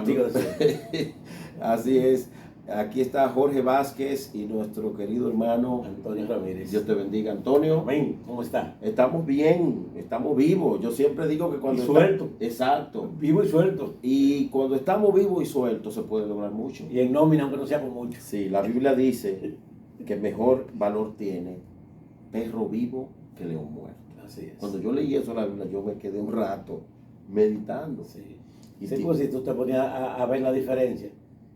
Amigo de siempre. Así es. Aquí está Jorge Vázquez y nuestro querido hermano Antonio Ramírez. Dios te bendiga, Antonio. Amén. ¿Cómo está? Estamos bien, estamos vivos. Yo siempre digo que cuando Y suelto. Exacto. Vivo y suelto. Y cuando estamos vivos y sueltos se puede lograr mucho. Y en nómina, aunque no sea por mucho. Sí, la Biblia dice que mejor valor tiene perro vivo que león muerto. Así es. Cuando yo leí eso en la Biblia, yo me quedé un rato meditando. Sí. Y Sí, pues si tú te ponías a ver la diferencia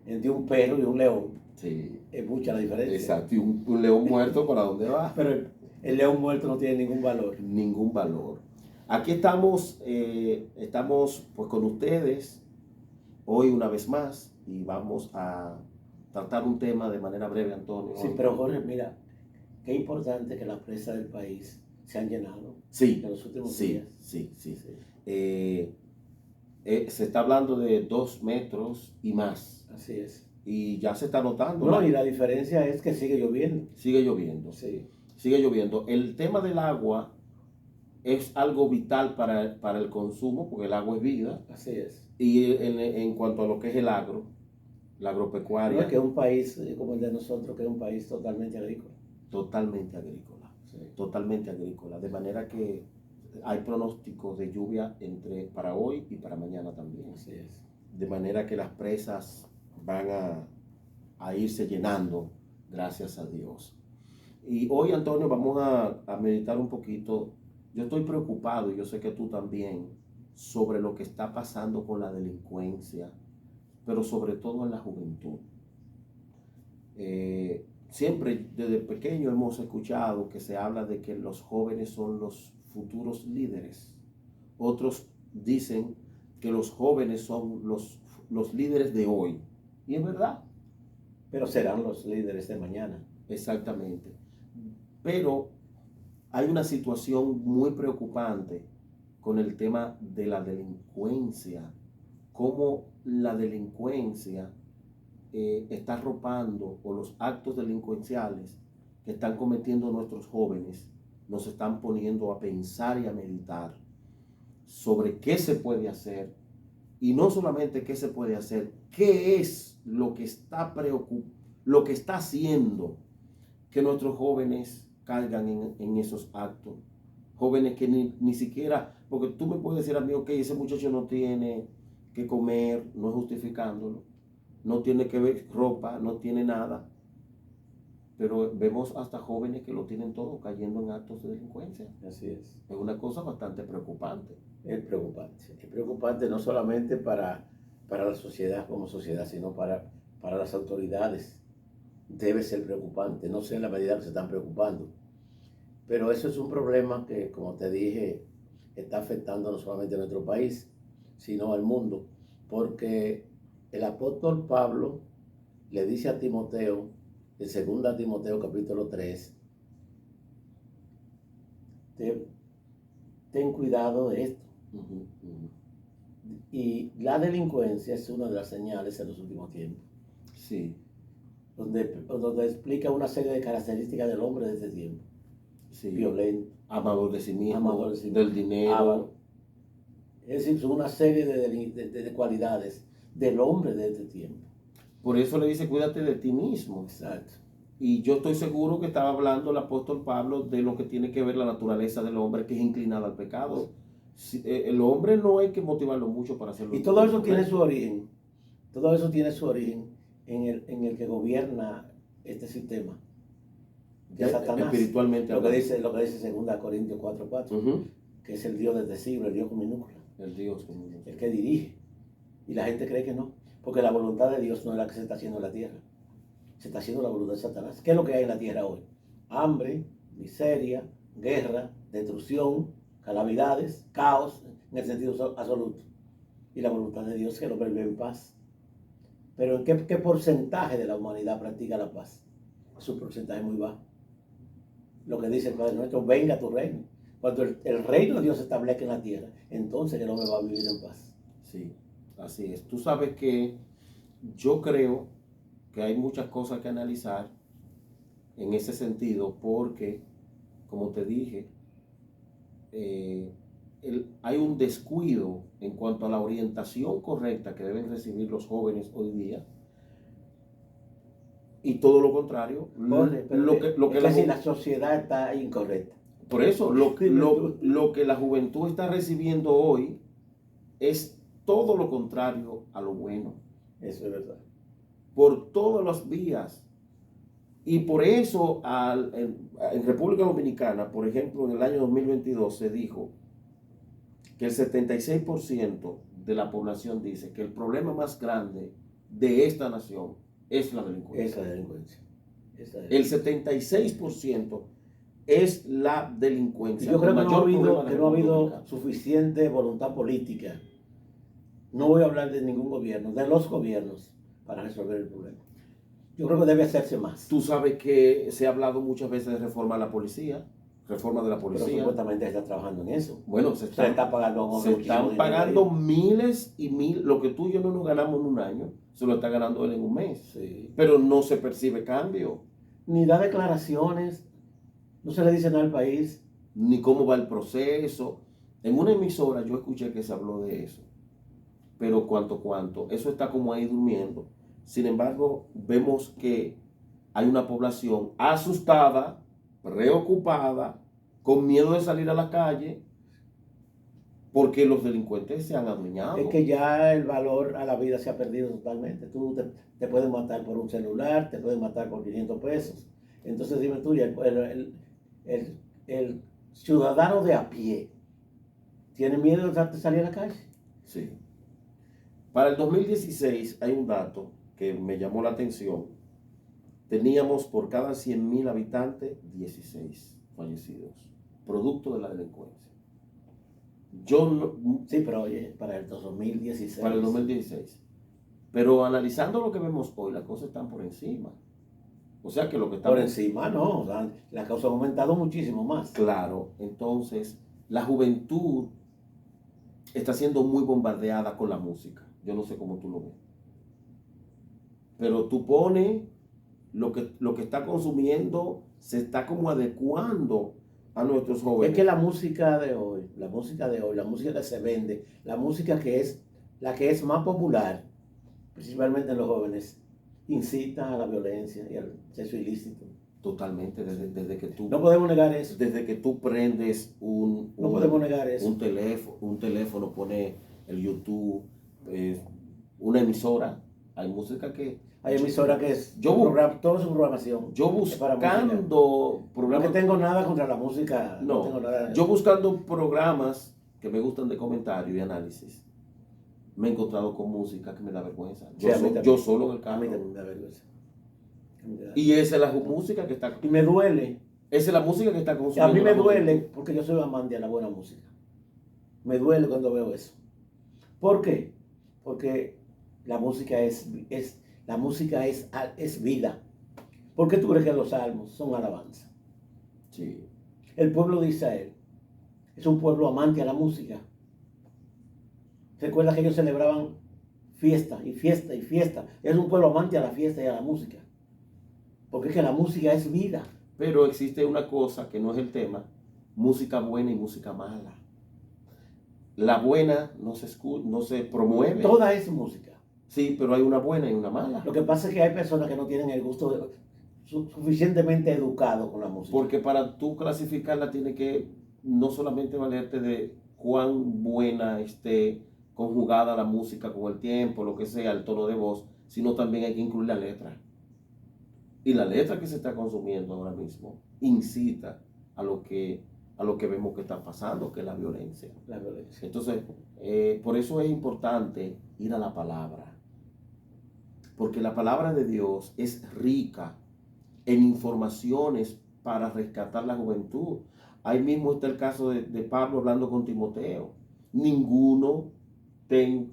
entre un perro y un león, sí, es mucha la diferencia. exacto. Y un león muerto, ¿para dónde va? Pero el león muerto no tiene ningún valor. Ningún valor. Aquí estamos pues con ustedes hoy una vez más y vamos a tratar un tema de manera breve, Antonio. Sí, pero Jorge, mira, qué importante que las presas del país se han llenado Sí, en los últimos sí, días. sí. Se está hablando de 2 metros y más. Así es. Y ya se está notando. No, y la diferencia es que sigue lloviendo. Sigue lloviendo. Sí. Sigue lloviendo. El tema del agua es algo vital para el consumo, porque el agua es vida. Así es. Y en cuanto a lo que es la agropecuaria. No es que un país como el de nosotros, que es un país totalmente agrícola. Totalmente agrícola. Sí. Totalmente agrícola. De manera que hay pronósticos de lluvia para hoy y para mañana también. Así es. De manera que las presas van a irse llenando, gracias a Dios. Y hoy, Antonio, vamos a meditar un poquito. Yo estoy preocupado, y yo sé que tú también, sobre lo que está pasando con la delincuencia, pero sobre todo en la juventud. Siempre desde pequeño hemos escuchado que se habla de que los jóvenes son los futuros líderes. Otros dicen que los jóvenes son los líderes de hoy. Y es verdad. Pero serán los líderes de mañana. Exactamente. Pero hay una situación muy preocupante con el tema de la delincuencia. Cómo la delincuencia está arropando, o los actos delincuenciales que están cometiendo nuestros jóvenes nos están poniendo a pensar y a meditar sobre qué se puede hacer, y no solamente qué se puede hacer, qué es lo que está haciendo que nuestros jóvenes caigan en esos actos. Jóvenes que ni siquiera, porque tú me puedes decir a mí, ok, ese muchacho no tiene que comer, no es justificándolo, no tiene que ver ropa, no tiene nada, pero vemos hasta jóvenes que lo tienen todo cayendo en actos de delincuencia. Así es. Es una cosa bastante preocupante. Es preocupante. Es preocupante no solamente para la sociedad como sociedad, sino para las autoridades. Debe ser preocupante. No sé en la medida que se están preocupando. Pero eso es un problema que, como te dije, está afectando no solamente a nuestro país, sino al mundo. Porque el apóstol Pablo le dice a Timoteo, en 2 Timoteo capítulo 3, ten cuidado de esto. Y la delincuencia es una de las señales en los últimos tiempos. Sí. Donde explica una serie de características del hombre de este tiempo. Sí. Violento. Amador de sí mismo, Amador de sí del mismo. dinero. Es decir, son una serie de cualidades del hombre de este tiempo. Por eso le dice, cuídate de ti mismo. Exacto. Y yo estoy seguro que estaba hablando el apóstol Pablo de lo que tiene que ver la naturaleza del hombre, que es inclinada al pecado. El hombre no hay que motivarlo mucho para hacerlo. Y todo eso tiene su origen. Todo eso tiene su origen en el que gobierna este sistema. De Satanás. Espiritualmente. Lo que dice 2 Corintios 4:4. Que es el Dios del decibel, el Dios con minúscula. El Dios con minúscula. El que dirige. Y la gente cree que no. Porque la voluntad de Dios no es la que se está haciendo en la tierra. Se está haciendo la voluntad de Satanás. ¿Qué es lo que hay en la tierra hoy? Hambre, miseria, guerra, destrucción, calamidades, caos, en el sentido absoluto. Y la voluntad de Dios es que el hombre vive en paz. Pero ¿en qué porcentaje de la humanidad practica la paz? Es un porcentaje muy bajo. Lo que dice el Padre nuestro, venga tu reino. Cuando el reino de Dios se establezca en la tierra, entonces el hombre va a vivir en paz. Sí, así es. Tú sabes que yo creo que hay muchas cosas que analizar en ese sentido, porque, como te dije, hay un descuido en cuanto a la orientación correcta que deben recibir los jóvenes hoy día. Y todo lo contrario, si la sociedad está incorrecta. Por eso, lo que la juventud está recibiendo hoy es todo lo contrario a lo bueno. Eso es verdad. Por todas las vías. Y por eso en República Dominicana, por ejemplo, en el año 2022 se dijo que el 76% de la población dice que el problema más grande de esta nación es la delincuencia. El 76% es la delincuencia. Yo creo que no ha habido suficiente voluntad política. No voy a hablar de ningún gobierno, de los gobiernos, para resolver el problema. Yo creo que debe hacerse más. Tú sabes que se ha hablado muchas veces de reforma de la policía. Pero supuestamente está trabajando en eso. Bueno, se están pagando miles y miles. Lo que tú y yo no nos ganamos en un año, se lo está ganando él en un mes. Sí. Pero no se percibe cambio. Ni da declaraciones, no se le dice nada al país. Ni cómo va el proceso. En una emisora yo escuché que se habló de eso. Pero cuánto, eso está como ahí durmiendo. Sin embargo, vemos que hay una población asustada, preocupada, con miedo de salir a la calle, porque los delincuentes se han adueñado. Es que ya el valor a la vida se ha perdido totalmente. Tú te puedes matar por un celular, te puedes matar por 500 pesos. Entonces dime tú, el ciudadano de a pie tiene miedo de salir a la calle. Sí. Para el 2016 hay un dato que me llamó la atención. Teníamos por cada 100,000 habitantes 16 fallecidos, producto de la delincuencia. Sí, pero oye, para el 2016. Para el 2016. Pero analizando lo que vemos hoy, las cosas están por encima. O sea que lo que está por encima, no, o sea, las causas han aumentado muchísimo más. Claro, entonces la juventud está siendo muy bombardeada con la música. Yo no sé cómo tú lo ves. Pero tú pones lo que está consumiendo, se está como adecuando a nuestros jóvenes. Es que la música de hoy, la música que se vende, la música que es más popular, principalmente en los jóvenes, incita a la violencia y al sexo ilícito. Totalmente, desde que tú... No podemos negar eso. Desde que tú prendes no podemos negar eso. Un teléfono, pone el YouTube, una emisora, hay música que... Hay emisora que es toda su programación. Yo buscando programas... No que tengo nada contra la música. No, tengo nada. Yo buscando programas que me gustan de comentario y análisis, me he encontrado con música que me da vergüenza. Yo solo en el carro. A mí también me da vergüenza. Y esa es la música que está... Y me duele. Esa es la música que está consumiendo. A mí me duele porque yo soy amante de la buena música. Me duele cuando veo eso. ¿Por qué? Porque la música es vida. ¿Por qué tú crees que los salmos son alabanza? Sí. El pueblo de Israel es un pueblo amante a la música. Recuerda que ellos celebraban fiesta y fiesta y fiesta. Es un pueblo amante a la fiesta y a la música. Porque es que la música es vida. Pero existe una cosa que no es el tema: música buena y música mala. La buena no se promueve. Toda es música. Sí, pero hay una buena y una mala. Lo que pasa es que hay personas que no tienen el gusto suficientemente educado con la música. Porque para tú clasificarla tiene que no solamente valerte de cuán buena esté conjugada la música con el tiempo, lo que sea, el tono de voz, sino también hay que incluir la letra. Y la letra que se está consumiendo ahora mismo incita a lo que vemos que está pasando, que es la violencia. Entonces, por eso es importante ir a la palabra. Porque la palabra de Dios es rica en informaciones para rescatar la juventud. Ahí mismo está el caso de Pablo hablando con Timoteo. Ninguno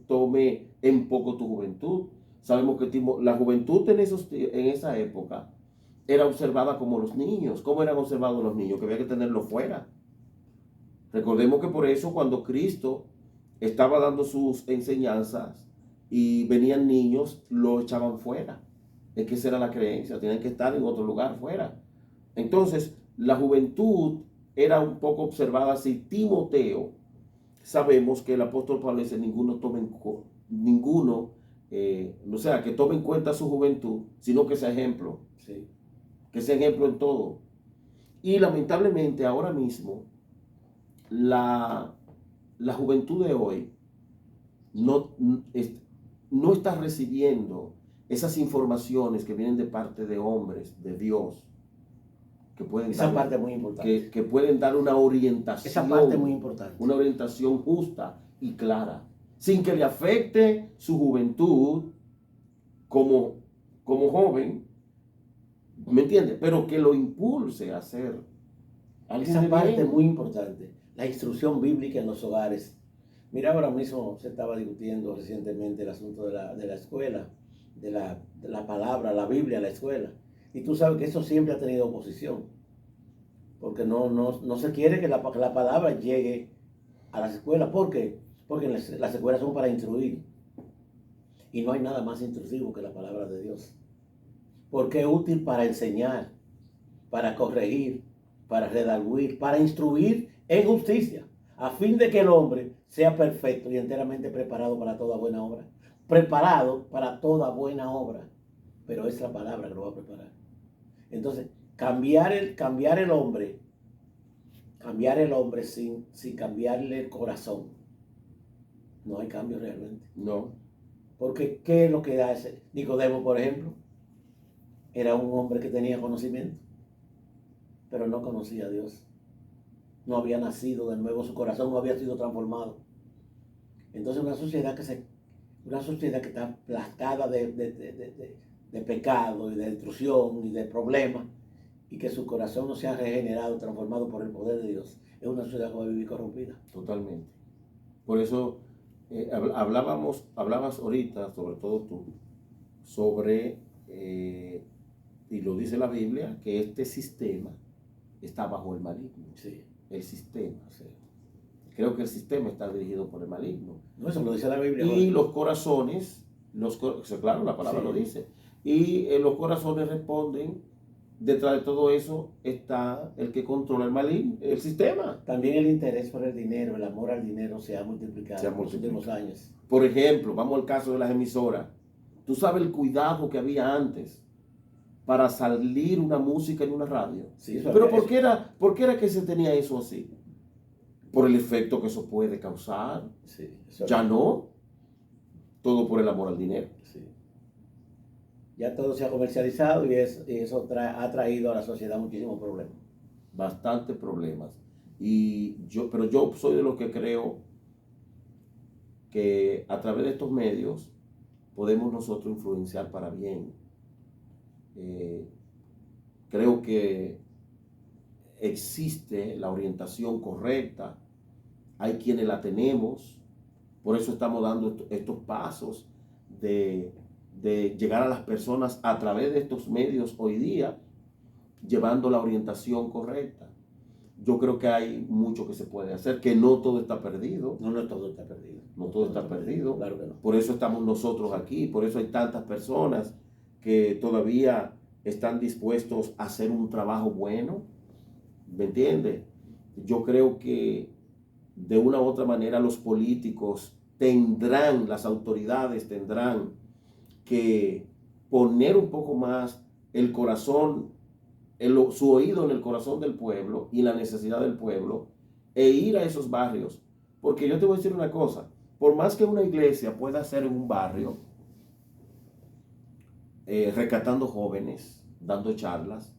tome en poco tu juventud. Sabemos que la juventud en esa época era observada como los niños. ¿Cómo eran observados los niños? Que había que tenerlos fuera. Recordemos que por eso cuando Cristo estaba dando sus enseñanzas y venían niños, lo echaban fuera. Es que esa era la creencia, tenían que estar en otro lugar fuera. Entonces, la juventud era un poco observada así. Timoteo sabemos que el apóstol Pablo dice, o sea, que tome en cuenta su juventud, sino que sea ejemplo, Sí. que sea ejemplo en todo. Y lamentablemente ahora mismo, la juventud de hoy no, no está recibiendo esas informaciones que vienen de parte de hombres, de Dios, que pueden Esa parte es muy importante. que pueden dar una orientación, Esa parte es muy importante. una orientación justa y clara, sin que le afecte su juventud como joven, ¿me entiendes? Pero que lo impulse a hacer algo Esa de parte bien. es muy importante. La instrucción bíblica en los hogares. Mira, ahora mismo se estaba discutiendo recientemente el asunto de la escuela, de la palabra, la Biblia, la escuela. Y tú sabes que eso siempre ha tenido oposición, porque no se quiere que la palabra llegue a las escuelas. ¿Por qué? Porque las escuelas son para instruir. Y no hay nada más instructivo que la palabra de Dios. Porque es útil para enseñar, para corregir, para redarguir, para instruir en justicia, a fin de que el hombre sea perfecto y enteramente preparado para toda buena obra. Preparado para toda buena obra. Pero es la palabra que lo va a preparar. Entonces, cambiar el hombre sin cambiarle el corazón, no hay cambio realmente. No. Porque, ¿qué es lo que da ese? Nicodemo, por ejemplo, era un hombre que tenía conocimiento, pero no conocía a Dios. No había nacido de nuevo, su corazón no había sido transformado. Entonces una sociedad que está aplastada de pecado y de destrucción y de problemas, y que su corazón no se ha regenerado, transformado por el poder de Dios, es una sociedad que va a vivir corrompida. Totalmente. Por eso hablabas ahorita, sobre todo tú, sobre, y lo dice la Biblia, que este sistema está bajo el maligno. Sí. El sistema. Sí. Creo que el sistema está dirigido por el maligno. No, eso lo dice la Biblia. Y los corazones, claro, la palabra Sí. lo dice. Y los corazones responden, detrás de todo eso está el que controla el maligno, el sistema. También el interés por el dinero, el amor al dinero se ha multiplicado en los últimos años. Por ejemplo, vamos al caso de las emisoras. Tú sabes el cuidado que había antes para salir una música en una radio. Sí, pero ¿por qué era que se tenía eso así? Por el efecto que eso puede causar. Sí, ya no. Todo por el amor al dinero. Sí. Ya todo se ha comercializado y eso ha traído a la sociedad muchísimos problemas. Bastantes problemas. Pero yo soy de los que creo que a través de estos medios podemos nosotros influenciar para bien. Creo que existe la orientación correcta, hay quienes la tenemos, por eso estamos dando estos pasos de llegar a las personas a través de estos medios hoy día, llevando la orientación correcta. Yo creo que hay mucho que se puede hacer, que no todo está perdido. No todo está perdido. No todo está perdido. Claro que no. Por eso estamos nosotros aquí, por eso hay tantas personas que todavía están dispuestos a hacer un trabajo bueno. ¿Me entiendes? Yo creo que de una u otra manera los políticos las autoridades tendrán que poner un poco más el corazón, su oído en el corazón del pueblo y la necesidad del pueblo, e ir a esos barrios. Porque yo te voy a decir una cosa, por más que una iglesia pueda hacer en un barrio, rescatando jóvenes, dando charlas,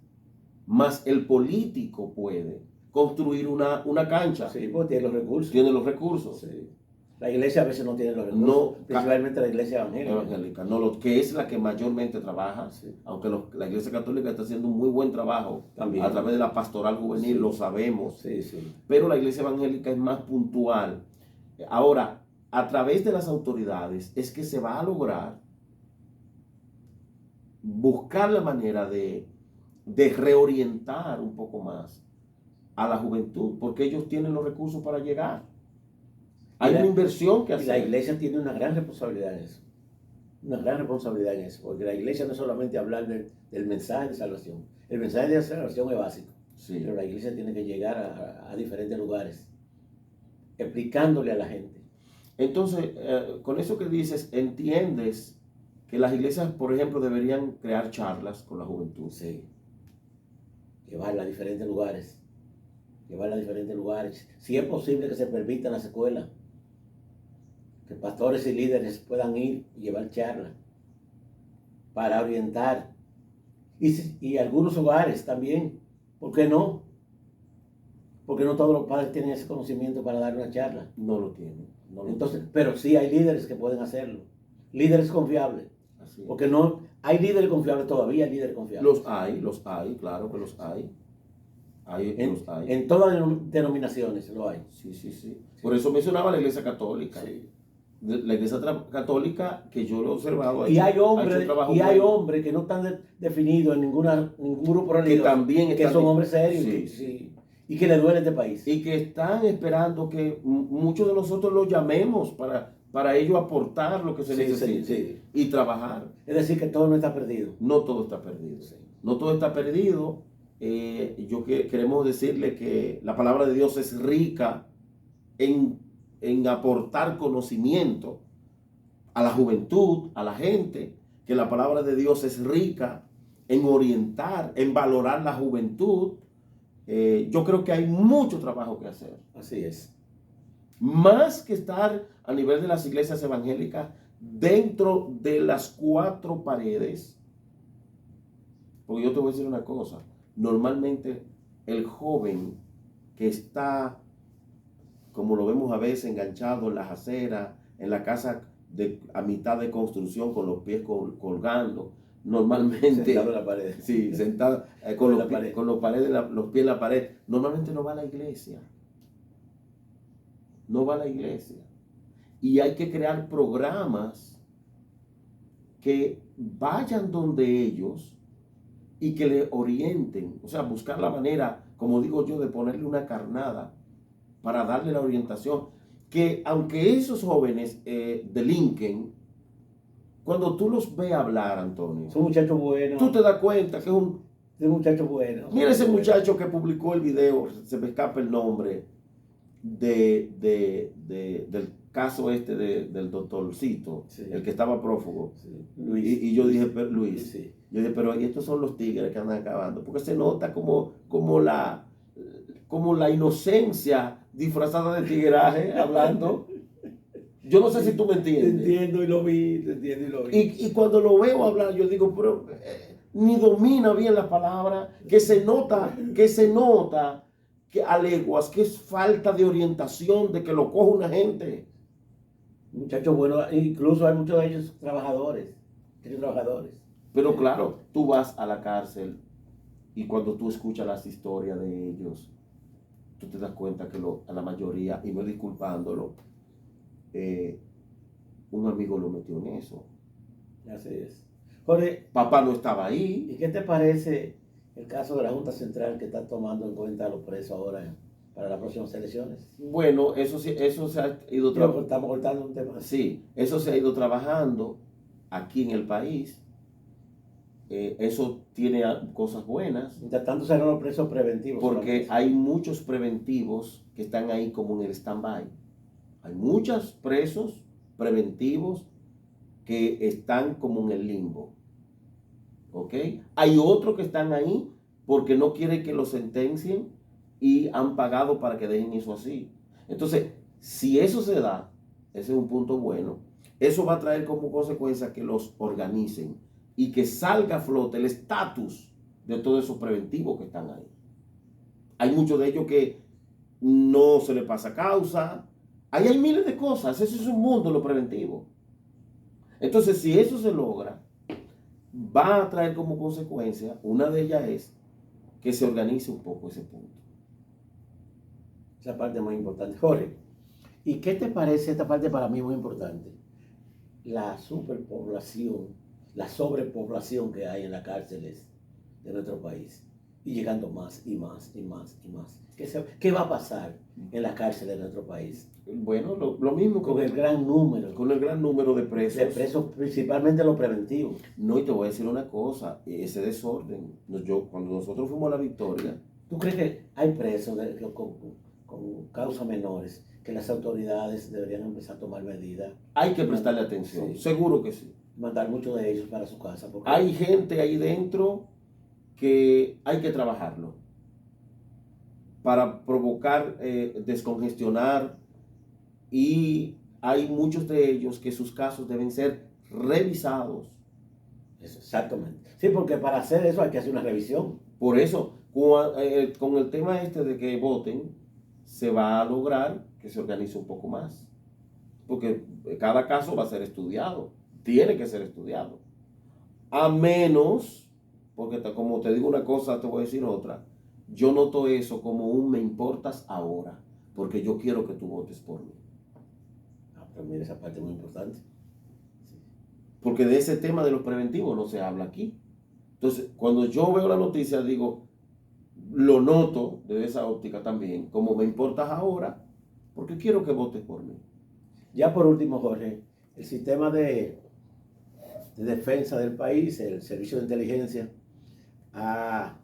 más el político puede construir una cancha. Sí, porque tiene los recursos. Tiene los recursos. Sí. La iglesia a veces no tiene los recursos. No, principalmente la iglesia evangélica. No, lo que es la que mayormente trabaja, sí. Aunque la iglesia católica está haciendo un muy buen trabajo también a través de la pastoral juvenil, sí. Lo sabemos. Sí, sí. Pero la iglesia evangélica es más puntual. Ahora, a través de las autoridades es que se va a lograr buscar la manera de reorientar un poco más a la juventud, porque ellos tienen los recursos para llegar. Hay una inversión que hacer. Y la iglesia tiene una gran responsabilidad en eso. Una gran responsabilidad en eso, porque la iglesia no es solamente hablar del mensaje de salvación. El mensaje de salvación es básico, sí. Pero la iglesia tiene que llegar a diferentes lugares explicándole a la gente. Entonces, con eso que dices, entiendes que las iglesias, por ejemplo, deberían crear charlas con la juventud. Sí. Llevarla a diferentes lugares. Llevarla a diferentes lugares. Si es posible que se permita en las escuelas, que pastores y líderes puedan ir y llevar charlas para orientar. Y algunos hogares también. ¿Por qué no? Porque no todos los padres tienen ese conocimiento para dar una charla. No lo tienen. No lo Entonces, tienen. pero sí hay líderes que pueden hacerlo. Líderes confiables. Así es. Porque no hay líderes confiables todavía, hay líderes confiables. Los hay, claro que los hay. Los hay. En todas las denominaciones lo hay. Sí. Por eso mencionaba la iglesia católica. Sí. La iglesia católica, que yo lo he observado, Y hay hombres, bueno, que no están definidos en ningún grupo religioso, que también que son hombres serios sí. Y que le duele este país. Y que están esperando que muchos de nosotros los llamemos para ellos aportar lo que se necesita y trabajar. Es decir, que todo no está perdido. No todo está perdido. No todo está perdido. Queremos decirle que la palabra de Dios es rica en aportar conocimiento a la juventud, a la gente, que la palabra de Dios es rica en orientar, en valorar la juventud. Yo creo que hay mucho trabajo que hacer. Así es. Más que estar a nivel de las iglesias evangélicas, dentro de las 4 paredes. Porque yo te voy a decir una cosa. Normalmente el joven que está, como lo vemos a veces, enganchado en las aceras, en la casa a mitad de construcción con los pies colgando, normalmente sentado en la pared. Sí, sentado con los pies en la pared, normalmente no va a la iglesia. No va a la iglesia. Y hay que crear programas que vayan donde ellos y que le orienten, o sea, buscar la manera, como digo yo, de ponerle una carnada para darle la orientación, que aunque esos jóvenes delinquen, cuando tú los ves hablar, Antonio, son muchachos buenos. Tú te das cuenta que es un muchacho bueno. Mira ese muchacho que publicó el video, se me escapa el nombre, del caso del doctorcito, el que estaba prófugo. Luis. Y yo dije, pero Luis, Sí. yo dije, pero estos son los tigres que andan acabando, porque se nota como la inocencia disfrazada de tigraje hablando. Yo no sé si tú me entiendes. Te entiendo y lo vi. Y cuando lo veo hablar, yo digo, pero ni domina bien las palabras, que se nota que a leguas, que es falta de orientación, de que lo coja una gente. Muchachos buenos, incluso hay muchos de ellos trabajadores. Pero claro, tú vas a la cárcel y cuando tú escuchas las historias de ellos, tú te das cuenta que a la mayoría, y no disculpándolo, un amigo lo metió en eso. Así es. Jorge, papá no estaba ahí. ¿Y qué te parece el caso de la Junta Central que está tomando en cuenta a los presos ahora para las próximas elecciones? Bueno, eso se ha ido trabajando. Estamos cortando un tema. Sí, eso se ha ido trabajando aquí en el país. Eso tiene cosas buenas. Mientras tanto serán los presos preventivos. Porque hay muchos preventivos que están ahí como en el stand-by. Hay muchos presos preventivos que están como en el limbo. ¿Ok? Hay otros que están ahí porque no quieren que los sentencien y han pagado para que dejen eso así. Entonces, si eso se da, ese es un punto bueno, eso va a traer como consecuencia que los organicen y que salga a flote el estatus de todos esos preventivos que están ahí. Hay muchos de ellos que no se les pasa causa. Ahí hay miles de cosas. Eso es un mundo, lo preventivo. Entonces, si eso se logra, va a traer como consecuencia, una de ellas es que se organice un poco ese punto. Esa parte es muy importante. Jorge, ¿y qué te parece esta parte para mí muy importante? La superpoblación, la sobrepoblación que hay en las cárceles de nuestro país. Y llegando más y más y más y más. ¿Qué va a pasar en las cárceles de nuestro país? Bueno, lo mismo con el gran número. Con el gran número de presos. De presos, principalmente los preventivos. No, y te voy a decir una cosa, ese desorden, cuando nosotros fuimos a La Victoria. ¿Tú crees que hay presos con causas menores que las autoridades deberían empezar a tomar medidas, Hay que prestarle atención, Sí. seguro que sí. mandar muchos de ellos para su casa. Porque Hay gente ahí dentro que hay que trabajarlo para provocar, descongestionar, y hay muchos de ellos que sus casos deben ser revisados. Exactamente. Sí, porque para hacer eso hay que hacer una revisión. Por eso, con el tema este de que voten, se va a lograr que se organice un poco más. Porque cada caso va a ser estudiado, tiene que ser estudiado. A menos, porque como te digo una cosa, te voy a decir otra. Yo noto eso como un me importas ahora, porque yo quiero que tú votes por mí. Pero mira, esa parte es muy importante. Porque de ese tema de los preventivos no se habla aquí. Entonces, cuando yo veo la noticia, digo, lo noto desde esa óptica también, como me importas ahora, porque quiero que votes por mí. Ya por último, Jorge, el sistema de defensa del país, el servicio de inteligencia, han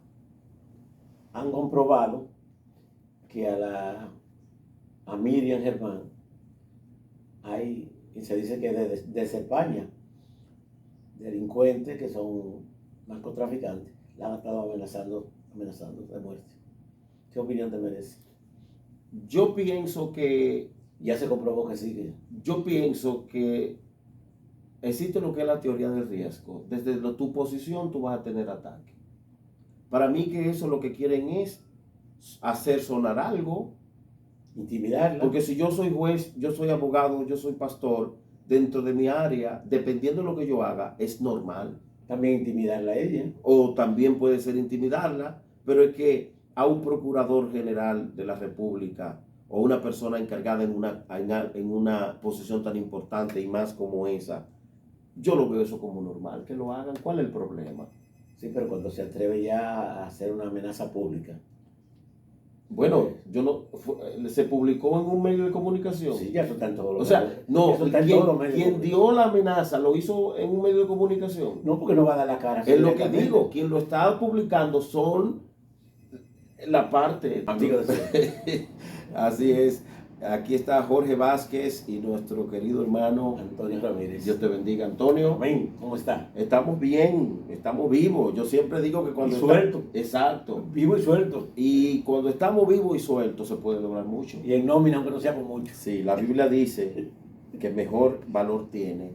comprobado que a Miriam Germán y se dice que desde España, delincuentes que son narcotraficantes, la han estado amenazando de muerte. ¿Qué opinión te merece? Yo pienso que, Ya se comprobó que sí. yo pienso que existe lo que es la teoría del riesgo. Desde tu posición tú vas a tener ataque. Para mí que eso lo que quieren es hacer sonar algo. Intimidarla. Porque si yo soy juez, yo soy abogado, yo soy pastor, dentro de mi área, dependiendo de lo que yo haga, es normal. También intimidarla a ella. O también puede ser intimidarla, pero es que a un procurador general de la República o una persona encargada en una posición tan importante y más como esa, yo lo veo eso como normal, que lo hagan. ¿Cuál es el problema? Sí, pero cuando se atreve ya a hacer una amenaza pública. Bueno, se publicó en un medio de comunicación. Sí, ya eso está en todos los O sea, medios. no, Eso está en todos los medios de quien comunicación. dio la amenaza lo hizo en un medio de comunicación. No, porque no va a dar la cara. Es lo que directamente. digo, quien lo está publicando son la parte. Amigos de Así es. Aquí está Jorge Vázquez y nuestro querido hermano Antonio Ramírez. Dios te bendiga, Antonio. Amén. ¿Cómo está? Estamos bien, estamos vivos. Yo siempre digo que cuando Y suelto. Exacto. Vivo y suelto. Y cuando estamos vivos y sueltos se puede lograr mucho. Y en nómina, aunque no sea por mucho. Sí, la Biblia dice que mejor valor tiene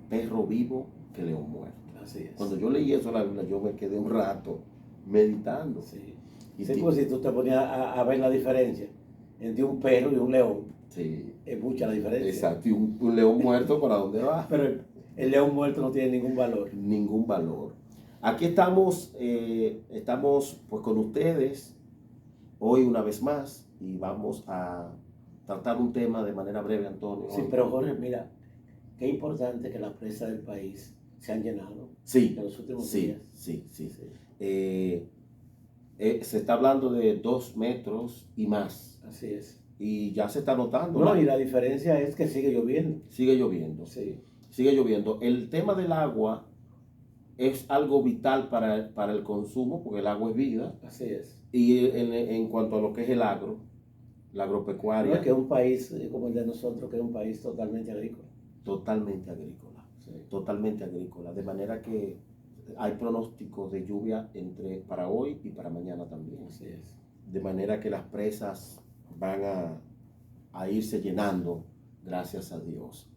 perro vivo que león muerto. Así es. Cuando yo leí eso en la Biblia, yo me quedé un rato meditando. Sí. Y Sí, pues si tú te ponías a ver la diferencia entre un perro y un león, sí, es mucha la diferencia. exacto. Y un león muerto, ¿para dónde va? Pero el león muerto no tiene ningún valor. Ningún valor. Aquí estamos pues con ustedes hoy una vez más y vamos a tratar un tema de manera breve, Antonio. Sí, pero Jorge, mira, qué importante que las presas del país se han llenado Sí, en los últimos sí, días. sí, sí. Sí. Se está hablando de 2 metros y más. Así es. Y ya se está notando. No, y la diferencia es que sigue lloviendo. Sigue lloviendo. Sí. Sigue lloviendo. El tema del agua es algo vital para el consumo, porque el agua es vida. Así es. Y en cuanto a lo que es la No agropecuaria, es que es un país como el de nosotros, que es un país totalmente agrícola. totalmente agrícola. Sí. Totalmente agrícola. De manera que hay pronósticos de lluvia para hoy y para mañana también. Así es. De manera que las presas van a irse llenando, gracias a Dios.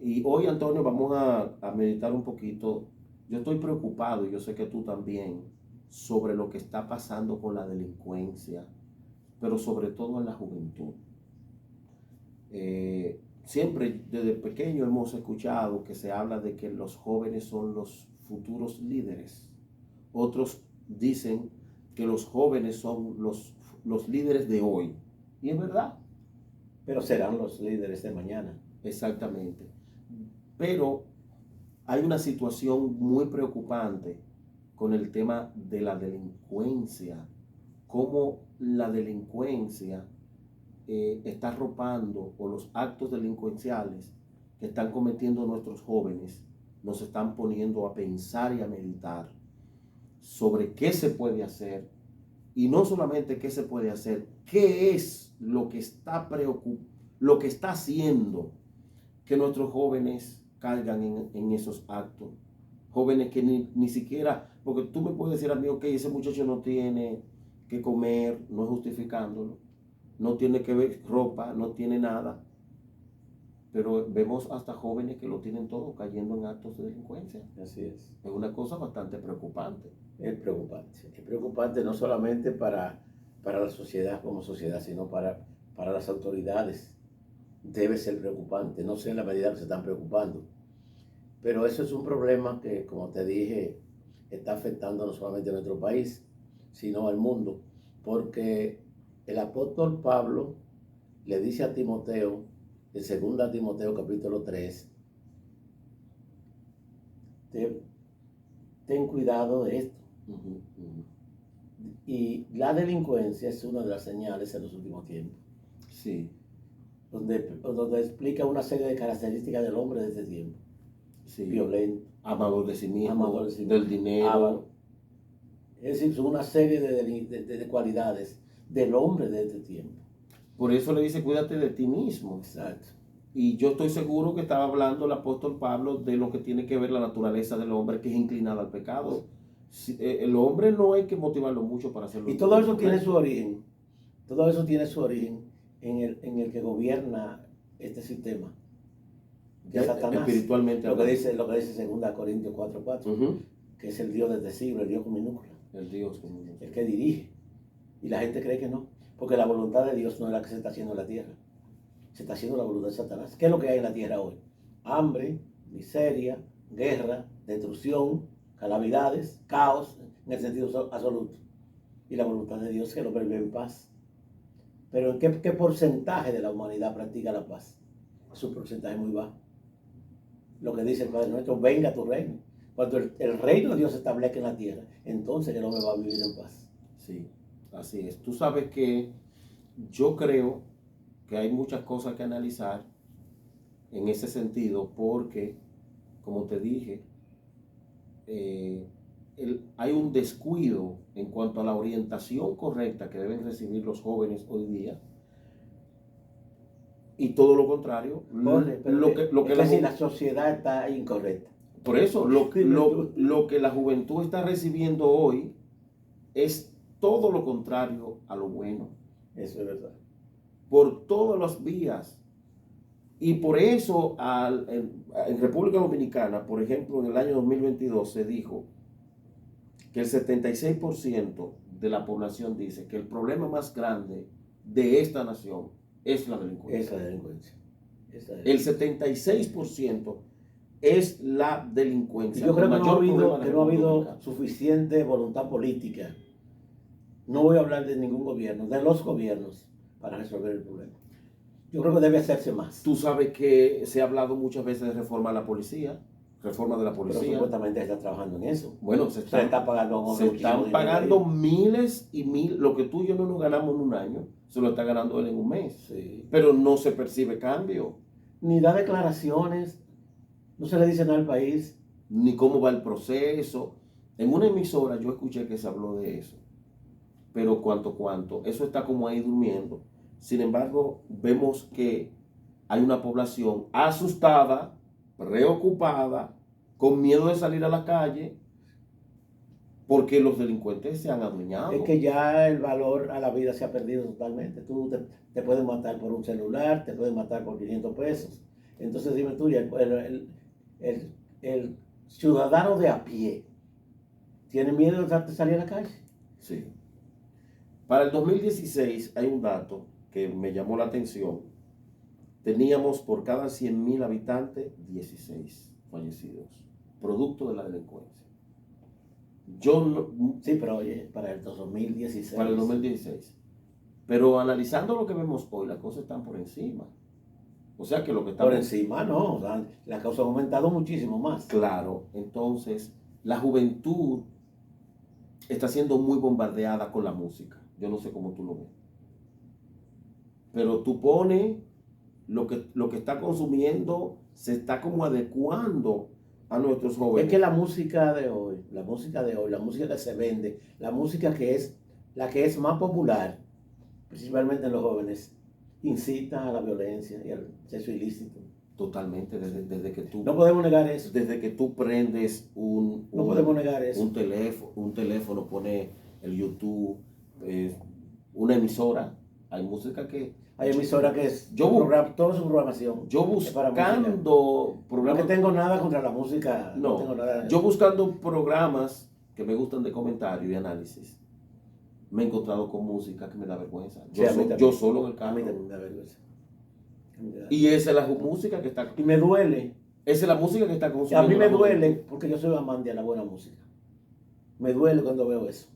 Y hoy, Antonio, vamos a meditar un poquito. Yo estoy preocupado, y yo sé que tú también, sobre lo que está pasando con la delincuencia, pero sobre todo en la juventud. Siempre desde pequeño hemos escuchado que se habla de que los jóvenes son los futuros líderes. Otros dicen que los jóvenes son los líderes de hoy. Y es verdad. Pero serán los líderes de mañana. Exactamente. Pero hay una situación muy preocupante con el tema de la delincuencia. Cómo la delincuencia está arropando, o los actos delincuenciales que están cometiendo nuestros jóvenes nos están poniendo a pensar y a meditar sobre qué se puede hacer, y no solamente qué se puede hacer, qué es lo que está lo que está haciendo que nuestros jóvenes caigan en esos actos. Jóvenes que ni siquiera, porque tú me puedes decir a mí, ok, ese muchacho no tiene que comer, no es justificándolo, no tiene que ver ropa, no tiene nada, pero vemos hasta jóvenes que lo tienen todo cayendo en actos de delincuencia. Así es. Es una cosa bastante preocupante. Es preocupante no solamente para la sociedad como sociedad, sino para las autoridades. Debe ser preocupante, no sé en la medida que se están preocupando. Pero eso es un problema que, como te dije, está afectando no solamente a nuestro país, sino al mundo. Porque el apóstol Pablo le dice a Timoteo, en 2 Timoteo capítulo 3, ten cuidado de esto. Y la delincuencia es una de las señales en los últimos tiempos. Sí. Donde explica una serie de características del hombre de este tiempo. Sí. Violento, Amador de sí mismo, amador de sí mismo, del dinero. Es decir, son una serie de cualidades del hombre de este tiempo. Por eso le dice, cuídate de ti mismo. Exacto. Y yo estoy seguro que estaba hablando el apóstol Pablo de lo que tiene que ver la naturaleza del hombre, que es inclinada al pecado. El hombre no hay que motivarlo mucho para hacerlo. Y todo eso tiene su origen. Todo eso tiene su origen en el que gobierna este sistema. De Satanás. Espiritualmente. Lo que dice 2 Corintios 4:4, que es el Dios desde siglo, el Dios con minúscula. El Dios con minúscula. El que dirige. Y la gente cree que no. Porque la voluntad de Dios no es la que se está haciendo en la tierra. Se está haciendo la voluntad de Satanás. ¿Qué es lo que hay en la tierra hoy? Hambre, miseria, guerra, destrucción, calamidades, caos, en el sentido absoluto. Y la voluntad de Dios es que el hombre vive en paz. Pero ¿en qué porcentaje de la humanidad practica la paz? Es un porcentaje muy bajo. Lo que dice el Padre nuestro, venga tu reino. Cuando el reino de Dios se establezca en la tierra, entonces el hombre va a vivir en paz. Sí, así es. Tú sabes que yo creo que hay muchas cosas que analizar en ese sentido, porque, como te dije, hay un descuido en cuanto a la orientación correcta que deben recibir los jóvenes hoy día, y todo lo contrario, la sociedad está incorrecta. Por eso, lo que la juventud está recibiendo hoy es todo lo contrario a lo bueno. Eso es verdad. Por todas las vías. Y por eso en República Dominicana, por ejemplo, en el año 2022 se dijo que el 76% de la población dice que el problema más grande de esta nación es la delincuencia. Esa delincuencia. El 76% es la delincuencia. Yo creo que no ha habido suficiente voluntad política. No voy a hablar de ningún gobierno, de los gobiernos, para resolver el problema. Yo creo que debe hacerse más. Tú sabes que se ha hablado muchas veces de reforma a la policía, reforma de la policía. Pero supuestamente está trabajando en eso. Bueno, se están pagando miles y miles. Lo que tú y yo no nos ganamos en un año, se lo está ganando él en un mes. Sí. Pero no se percibe cambio. Ni da declaraciones, no se le dice nada al país. Ni cómo va el proceso. En una emisora yo escuché que se habló de eso. Pero cuánto, eso está como ahí durmiendo. Sin embargo, vemos que hay una población asustada, preocupada, con miedo de salir a la calle, porque los delincuentes se han adueñado. Es que ya el valor a la vida se ha perdido totalmente. Tú te puedes matar por un celular, te pueden matar por 500 pesos. Entonces dime tú, el ciudadano de a pie tiene miedo de salir a la calle. Sí. Para el 2016 hay un dato que me llamó la atención. Teníamos por cada 100,000 habitantes 16 fallecidos, producto de la delincuencia. Sí, pero oye, para el 2016. Para el 2016. Pero analizando lo que vemos hoy, las cosas están por encima. O sea que lo que está por encima, no. O sea, las causas han aumentado muchísimo más. Claro, entonces la juventud está siendo muy bombardeada con la música. Yo no sé cómo tú lo ves. Pero tú pones lo que está consumiendo, se está como adecuando a nuestros jóvenes. Es que la música de hoy, la música que se vende, la música que es la que es más popular, principalmente en los jóvenes, incita a la violencia y al sexo ilícito. Totalmente, desde que tú, No podemos negar eso. desde que tú prendes No podemos negar eso. un teléfono, pone el YouTube, una emisora, hay música que... Hay emisoras que es toda su programación. Yo buscando No programas... que tengo nada contra la música. No No, tengo nada. yo buscando programas que me gustan de comentario y análisis, me he encontrado con música que me da vergüenza. Sí, a mí también. Yo solo en el A carro. mí también me da vergüenza. Y esa es la música que está... Y me duele. Esa es la música que está consumiendo. A mí me la duele juventud. porque yo soy amante de la buena música. Me duele cuando veo eso.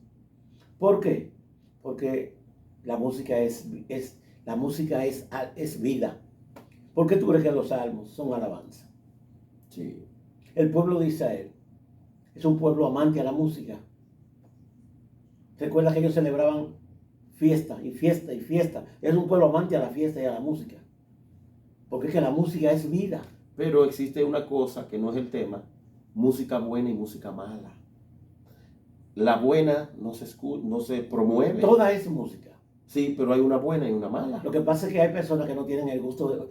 ¿Por qué? Porque la música es vida. ¿Por qué tú crees que los salmos son alabanza? Sí. El pueblo de Israel es un pueblo amante a la música. Recuerda que ellos celebraban fiesta y fiesta y fiesta. Es un pueblo amante a la fiesta y a la música. Porque es que la música es vida. Pero existe una cosa que no es el tema: música buena y música mala. La buena no se promueve. Toda es música. Sí, pero hay una buena y una mala. Lo que pasa es que hay personas que no tienen el gusto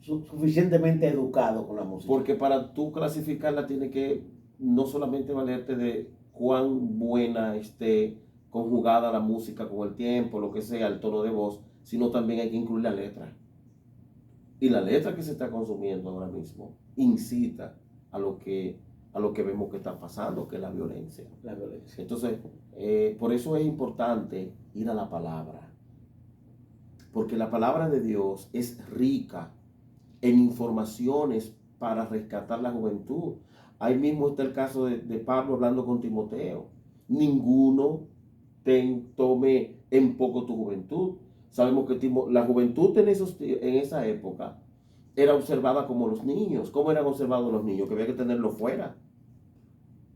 suficientemente educado con la música. Porque para tú clasificarla tiene que no solamente valerte de cuán buena esté conjugada la música con el tiempo, lo que sea, el tono de voz, sino también hay que incluir la letra. Y la letra que se está consumiendo ahora mismo incita a lo que vemos que está pasando, que es la violencia. La violencia. Entonces, por eso es importante ir a la palabra. Porque la palabra de Dios es rica en informaciones para rescatar la juventud. Ahí mismo está el caso de Pablo hablando con Timoteo. Ninguno tome en poco tu juventud. Sabemos que la juventud en esa época era observada como los niños. ¿Cómo eran observados los niños? Que había que tenerlos fuera.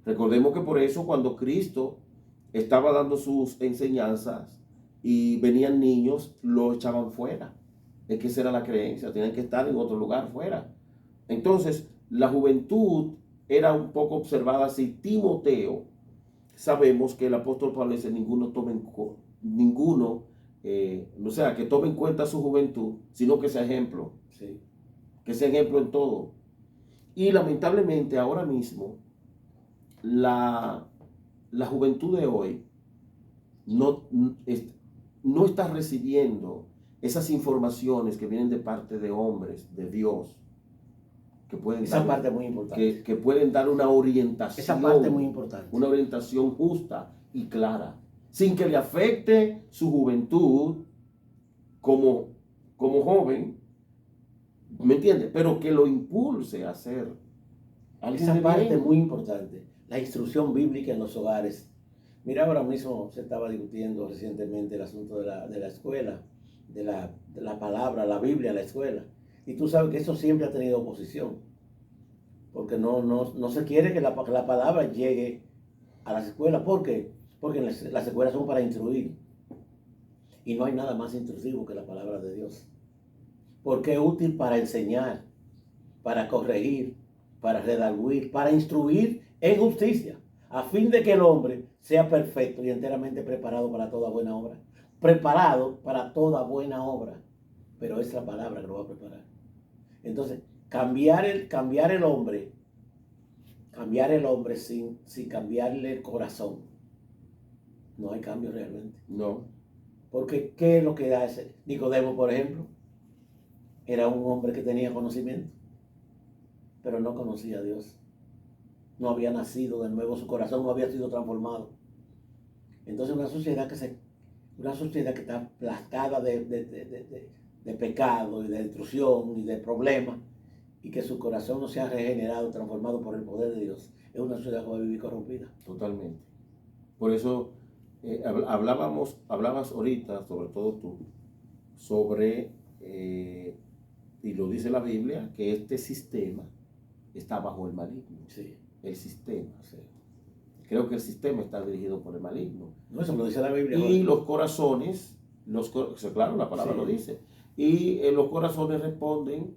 Recordemos que por eso cuando Cristo estaba dando sus enseñanzas y venían niños, los echaban fuera. Es que esa era la creencia, tenían que estar en otro lugar fuera. Entonces, la juventud era un poco observada así. Timoteo, sabemos que el apóstol Pablo dice: que tome en cuenta su juventud, sino que sea ejemplo. Sí. Que sea ejemplo en todo. Y lamentablemente ahora mismo, la juventud de hoy no está recibiendo esas informaciones que vienen de parte de hombres, de Dios, que pueden esa parte es muy importante. Que pueden dar una orientación. Esa parte es muy importante. Una orientación justa y clara, sin que le afecte su juventud como joven, ¿me entiendes? Pero que lo impulse a ser algo. Esa parte es muy importante. La instrucción bíblica en los hogares. Mira, ahora mismo se estaba discutiendo recientemente el asunto de la escuela, de la palabra, la Biblia, la escuela. Y tú sabes que eso siempre ha tenido oposición. Porque no se quiere que la palabra llegue a las escuelas. ¿Por qué? Porque las escuelas son para instruir. Y no hay nada más intrusivo que la palabra de Dios. Porque es útil para enseñar, para corregir, para redarguir, para instruir en justicia, a fin de que el hombre sea perfecto y enteramente preparado para toda buena obra. Preparado para toda buena obra. Pero es la palabra que lo va a preparar. Entonces, cambiar el hombre sin cambiarle el corazón, no hay cambio realmente. No. Porque, ¿qué es lo que da ese? Nicodemo, por ejemplo, era un hombre que tenía conocimiento, pero no conocía a Dios. No había nacido de nuevo, su corazón no había sido transformado. Entonces, una sociedad que está aplastada de pecado y de destrucción y de problemas, y que su corazón no se ha regenerado, transformado por el poder de Dios, es una sociedad que va a vivir corrompida. Totalmente. Por eso hablabas ahorita, sobre todo tú, sobre, y lo dice la Biblia, que este sistema está bajo el maligno. Sí. El sistema. Sí. Creo que el sistema está dirigido por el maligno. No, eso lo dice la Biblia. Y los corazones, claro, la palabra lo dice, y los corazones responden.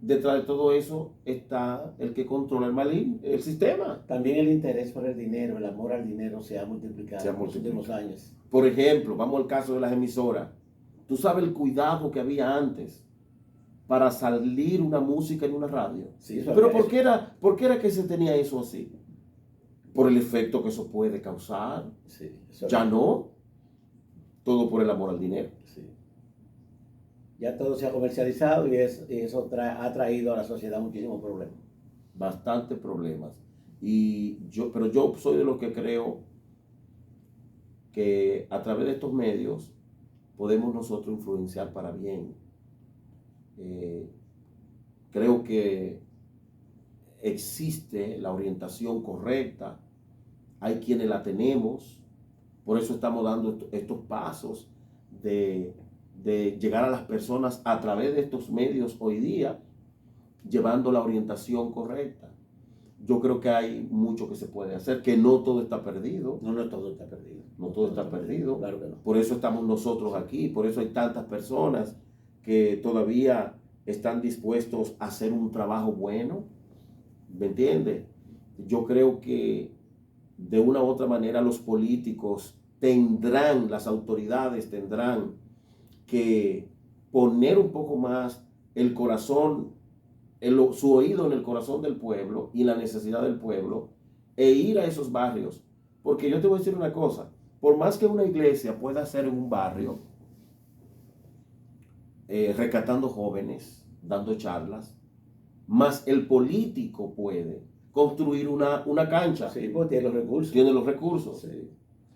Detrás de todo eso está el que controla el sistema. También el interés por el dinero, el amor al dinero se ha multiplicado en los últimos años. Por ejemplo, vamos al caso de las emisoras. Tú sabes el cuidado que había antes para salir una música en una radio. Sí, eso Pero había ¿por qué era que se tenía eso así? Por el efecto que eso puede causar. Sí, eso Ya había. no. Todo por el amor al dinero. Sí. Ya todo se ha comercializado y eso ha traído a la sociedad muchísimos problemas. Bastantes problemas. Pero yo soy de los que creo que a través de estos medios podemos nosotros influenciar para bien. Creo que existe la orientación correcta, hay quienes la tenemos, por eso estamos dando estos pasos de llegar a las personas a través de estos medios hoy día, llevando la orientación correcta. Yo creo que hay mucho que se puede hacer, que no todo está perdido. No, no todo está perdido. No todo está perdido. Claro que no. Por eso estamos nosotros aquí, por eso hay tantas personas que todavía están dispuestos a hacer un trabajo bueno. ¿Me entiendes? Yo creo que de una u otra manera los políticos las autoridades tendrán que poner un poco más el corazón, su oído en el corazón del pueblo y la necesidad del pueblo e ir a esos barrios. Porque yo te voy a decir una cosa, por más que una iglesia pueda hacer en un barrio, rescatando jóvenes, dando charlas, más el político puede construir una cancha. Sí, porque tiene los recursos. Tiene los recursos. Sí.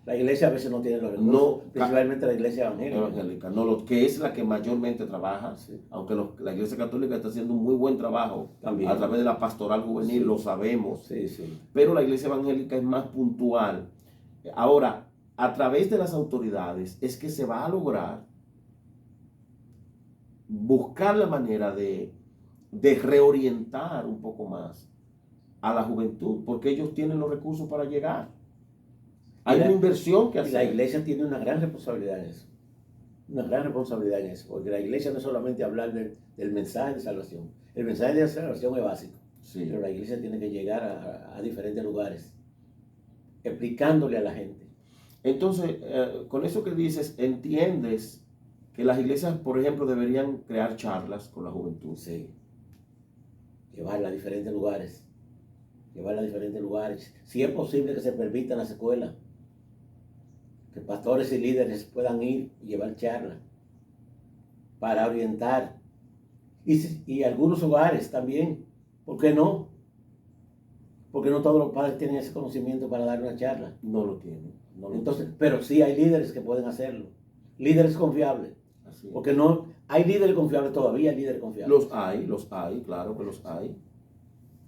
La iglesia a veces no tiene los recursos, No, principalmente la iglesia evangélica. No, lo que es la que mayormente trabaja, Sí. aunque la iglesia católica está haciendo un muy buen trabajo También. a través de la pastoral juvenil, Sí. lo sabemos, Sí, sí. pero la iglesia evangélica es más puntual. Ahora, a través de las autoridades es que se va a lograr buscar la manera de reorientar un poco más a la juventud, porque ellos tienen los recursos para llegar. Hay una inversión que hacer. Y la iglesia tiene una gran responsabilidad en eso. Una gran responsabilidad en eso. Porque la iglesia no es solamente hablar del mensaje de salvación. El mensaje de salvación es básico. Sí. Pero la iglesia tiene que llegar a diferentes lugares, explicándole a la gente. Entonces, con eso que dices, entiendes que las iglesias, por ejemplo, deberían crear charlas con la juventud. Sí. Llevarla a diferentes lugares. Llevarla a diferentes lugares. Si es posible que se permita en las escuelas, que pastores y líderes puedan ir y llevar charlas para orientar. Y algunos hogares también. ¿Por qué no? Porque no todos los padres tienen ese conocimiento para dar una charla. No lo tienen. Entonces, pero sí hay líderes que pueden hacerlo. Líderes confiables. Así Porque no hay líderes confiables todavía, hay líderes confiables. Los hay, claro que los hay.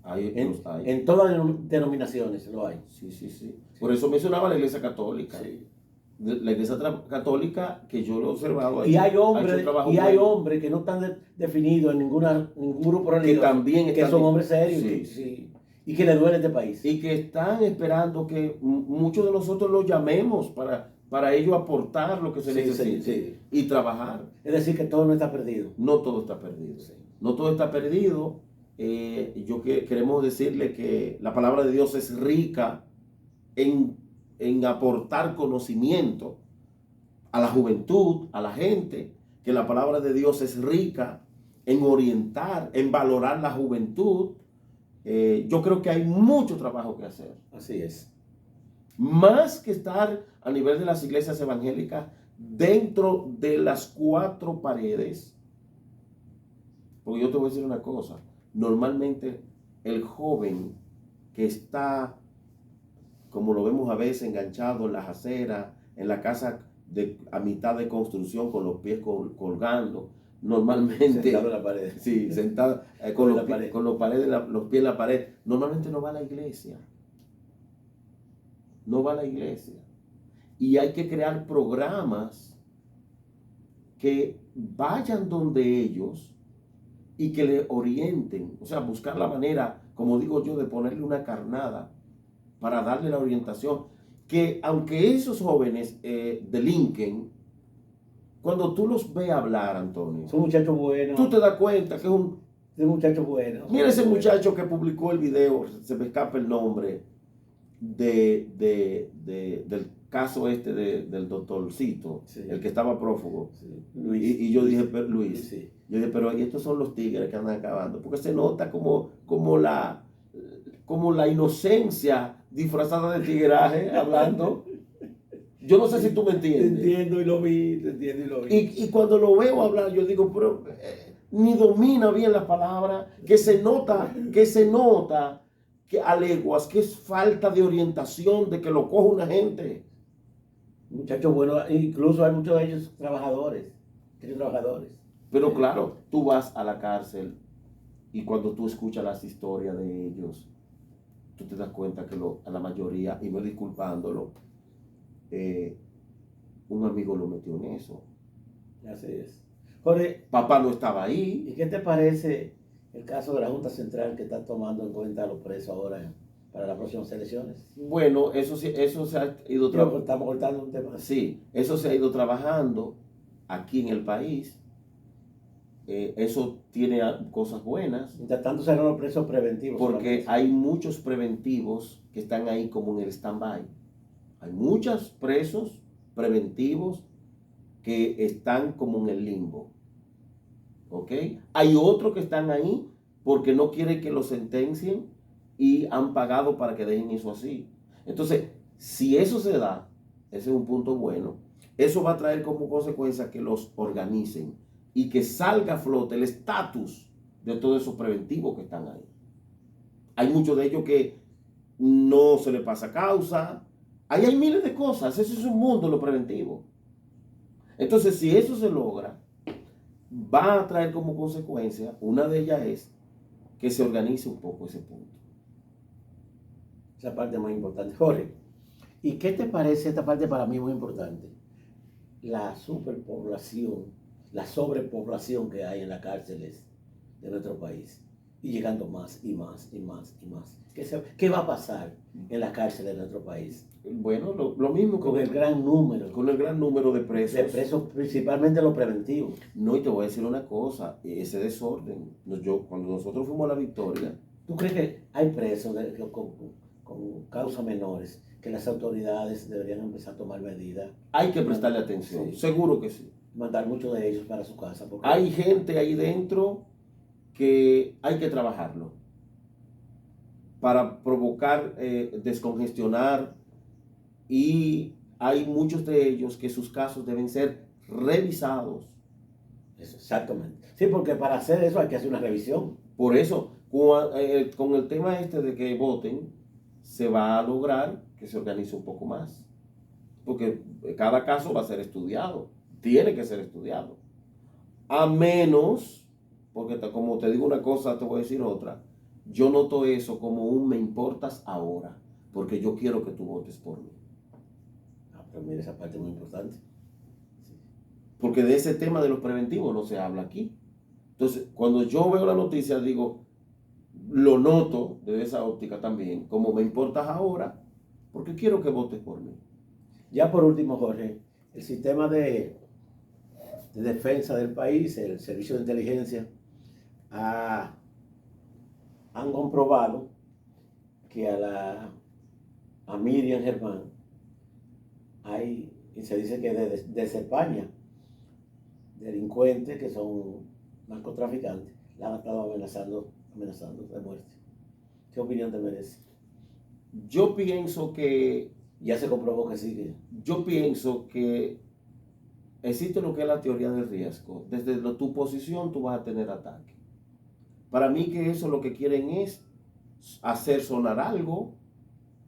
Los hay. En todas las denominaciones lo hay. Sí, sí, sí. Por eso mencionaba la iglesia católica. Sí. La iglesia católica, que yo lo he observado, Y hay hombres que no están definidos en ningún grupo religioso, que también que son hombres serios, sí. Sí, y que le duele este país. Y que están esperando que muchos de nosotros los llamemos para ellos aportar lo que se necesite y trabajar. Es decir, que todo no está perdido. No todo está perdido. Sí. No todo está perdido. Queremos decirle que la palabra de Dios es rica en aportar conocimiento a la juventud, a la gente, que la palabra de Dios es rica en orientar, en valorar la juventud. Yo creo que hay mucho trabajo que hacer. Así es. Más que estar a nivel de las iglesias evangélicas dentro de las cuatro paredes. Porque yo te voy a decir una cosa. Normalmente el joven que está, como lo vemos a veces, enganchado en las aceras, en la casa a mitad de construcción con los pies colgando, normalmente sentado en la pared. Sí, sentado con los pies en la pared, normalmente no va a la iglesia. No va a la iglesia. Y hay que crear programas que vayan donde ellos y que le orienten, o sea, buscar la manera, como digo yo, de ponerle una carnada para darle la orientación, que aunque esos jóvenes delinquen, cuando tú los ves hablar, Antonio, son muchachos buenos. Tú te das cuenta que es un muchacho bueno. Mira ese muchacho que publicó el video, se me escapa el nombre, del caso este del doctorcito, Sí. el que estaba prófugo. Sí. Y yo dije, pero, Luis, Sí. yo dije, pero estos son los tigres que andan acabando, porque se nota como la inocencia disfrazada de tigraje hablando. Yo no sé si tú me entiendes. Te entiendo y lo vi, te entiendo y lo vi. Y cuando lo veo hablar, yo digo, pero ni domina bien las palabras, que se nota que a leguas, que es falta de orientación, de que lo coja una gente. Muchachos buenos, incluso hay muchos de ellos trabajadores. Pero claro, tú vas a la cárcel y cuando tú escuchas las historias de ellos, tú te das cuenta que a la mayoría, y no disculpándolo, un amigo lo metió en eso. Así es. Jorge, Papá no estaba ahí. ¿y qué te parece el caso de la Junta Central que está tomando en cuenta a los presos ahora para las próximas elecciones? Bueno, eso se ha ido trabajando. Estamos cortando un tema. Sí, eso se ha ido trabajando aquí en el país. Eso tiene cosas buenas. Mientras tanto serán los presos preventivos. Porque hay muchos preventivos que están ahí como en el stand-by. Hay muchos presos preventivos que están como en el limbo. ¿Ok? Hay otros que están ahí porque no quieren que los sentencien y han pagado para que dejen eso así. Entonces, si eso se da, ese es un punto bueno, eso va a traer como consecuencia que los organicen y que salga a flote el estatus de todos esos preventivos que están ahí. Hay muchos de ellos que no se les pasa causa. Ahí hay miles de cosas. Eso es un mundo, lo preventivo. Entonces, si eso se logra, va a traer como consecuencia, una de ellas es que se organice un poco ese punto. Esa parte es muy importante. Jorge, ¿y qué te parece esta parte para mí muy importante? La superpoblación, la sobrepoblación que hay en las cárceles de nuestro país. Y llegando más y más y más y más. ¿Qué va a pasar en las cárceles de nuestro país? Bueno, lo mismo Con el gran número. Con el gran número de presos. De presos, principalmente los preventivos. No, y te voy a decir una cosa, ese desorden, cuando nosotros fuimos a La Victoria. ¿Tú crees que hay presos con causas menores que las autoridades deberían empezar a tomar medidas? Hay que prestarle atención, sí. Seguro que sí. Mandar muchos de ellos para su casa. Porque hay gente ahí dentro que hay que trabajarlo para provocar, descongestionar, y hay muchos de ellos que sus casos deben ser revisados. Exactamente. Sí, porque para hacer eso hay que hacer una revisión. Por eso, con el tema este de que voten, se va a lograr que se organice un poco más. Porque cada caso va a ser estudiado. Tiene que ser estudiado. A menos, porque como te digo una cosa, te voy a decir otra. Yo noto eso como un me importas ahora, porque yo quiero que tú votes por mí. Pero mira, esa parte es muy importante. Sí. Porque de ese tema de los preventivos no se habla aquí. Entonces, cuando yo veo la noticia, digo, lo noto desde esa óptica también, como me importas ahora, porque quiero que votes por mí. Ya por último, Jorge, el sistema de defensa del país, el servicio de inteligencia, han comprobado que a Miriam Germán y se dice que desde España, delincuentes que son narcotraficantes, la han estado amenazando de muerte. ¿Qué opinión te merece? Yo pienso que... Ya se comprobó que sí. Yo pienso que existe lo que es la teoría del riesgo. Desde tu posición tú vas a tener ataque. Para mí que eso lo que quieren es hacer sonar algo.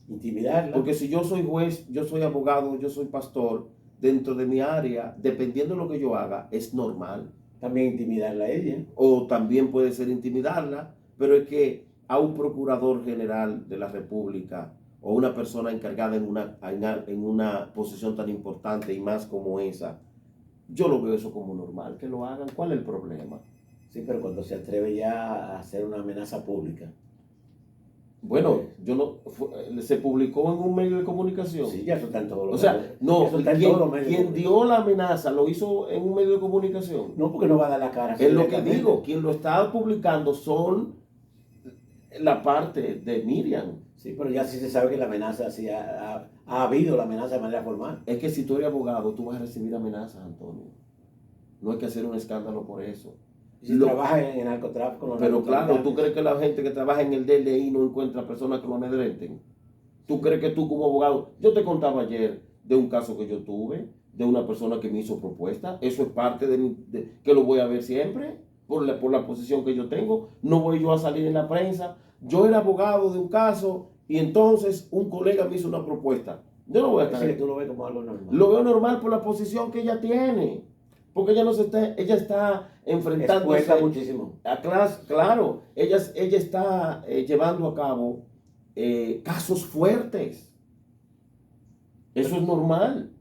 Intimidarla. Porque si yo soy juez, yo soy abogado, yo soy pastor, dentro de mi área, dependiendo de lo que yo haga, es normal. También intimidarla a ella. O también puede ser intimidarla, pero es que a un procurador general de la República o una persona encargada en una posición tan importante y más como esa, yo lo veo eso como normal, que lo hagan. ¿Cuál es el problema? Sí, pero cuando se atreve ya a hacer una amenaza pública. Bueno, se publicó en un medio de comunicación. Sí, ya eso está en todos los medios. O sea, no, quien dio la amenaza lo hizo en un medio de comunicación. No, porque no va a dar la cara. Es lo que digo, quien lo está publicando son la parte de Miriam. Sí, pero ya sí se sabe que la amenaza, sí ha habido la amenaza de manera formal. Es que si tú eres abogado, tú vas a recibir amenazas, Antonio. No hay que hacer un escándalo por eso. Y si trabaja en narcotráfico, los Pero claro, ¿tú narcotraficantes. crees que la gente que trabaja en el DLI no encuentra personas que lo amedrenten? ¿Tú crees que tú como abogado? Yo te contaba ayer de un caso que yo tuve, de una persona que me hizo propuesta. Eso es parte que lo voy a ver siempre, por la posición que yo tengo. No voy yo a salir en la prensa. Yo era abogado de un caso y entonces un colega me hizo una propuesta. Yo no voy a estar Así que tú lo ves como algo normal. Lo veo normal por la posición que ella tiene. Porque ella no se está, ella está enfrentándose Expuesta muchísimo. a claro, ella está llevando a cabo casos fuertes. Eso es normal.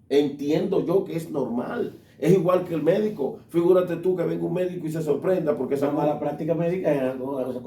Entiendo yo que es normal. Es igual que el médico. Figúrate tú que venga un médico y se sorprenda porque Esa mala práctica médica es una cosa